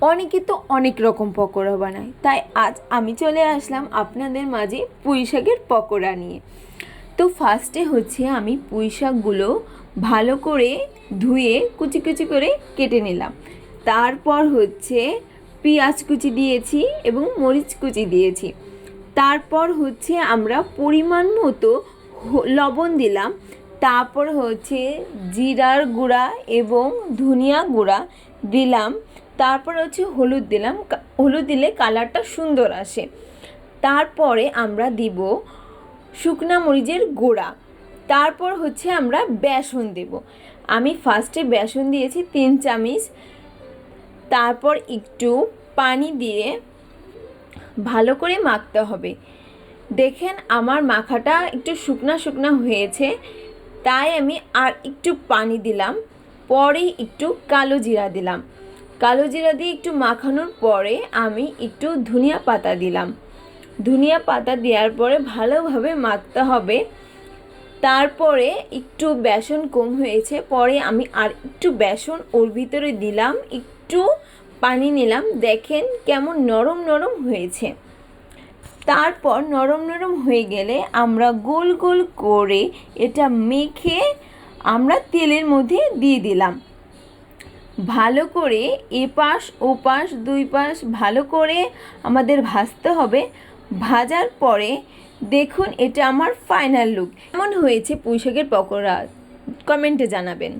অনেকে তো অনেক রকম পকোড়া বানায়, তাই আজ আমি চলে আসলাম আপনাদের মাঝে পুঁই শাকের পকোড়া নিয়ে। তো ফার্স্টে হচ্ছে আমি পুঁই শাকগুলো ভালো করে ধুয়ে কুচি কুচি করে কেটে নিলাম। তারপর হচ্ছে পেঁয়াজ কুচি দিয়েছি এবং মরিচ কুচি দিয়েছি। তারপর হচ্ছে আমরা পরিমাণ মতো লবণ দিলাম। তারপর হচ্ছে জিরার গুঁড়া এবং ধনিয়া গুঁড়া দিলাম। তারপর হচ্ছে হলুদ দিলাম, হলুদ দিলে কালারটা সুন্দর আসে। তারপরে আমরা দিব শুকনা মরিচের গুঁড়া। তারপর হচ্ছে আমরা বেসন দেব। আমি ফার্স্টে বেসন দিয়েছি 3 চামচ। তারপর একটু পানি দিয়ে ভালো করে মাখতে হবে। দেখেন আমার মাখাটা একটু শুকনা শুকনা হয়েছে, তাই আমি আর একটু পানি দিলাম। পরে একটু কালো জিরা দিলাম। কালো জিরা দিয়ে একটু মাখানোর পরে আমি একটু ধনিয়া পাতা দিলাম। ধনিয়া পাতা দেওয়ার পরে ভালোভাবে মাখতে হবে। তারপরে একটু বেসন কম হয়েছে, পরে আমি আর একটু বেসন ওর ভিতরে দিলাম, একটু পানি নিলাম। দেখেন কেমন নরম নরম হয়েছে। তারপর নরম নরম হয়ে গেলে আমরা গোল গোল করে এটা মেখে আমরা তেলের মধ্যে দিয়ে দিলাম। ভালো করে এপাশ ওপাশ দুই পাশ ভালো করে আমাদের ভাজতে হবে। ভাজার পরে দেখুন এটা আমার ফাইনাল লুক। কেমন হয়েছে পুঁই শাকের পকোড়া কমেন্টে জানাবেন।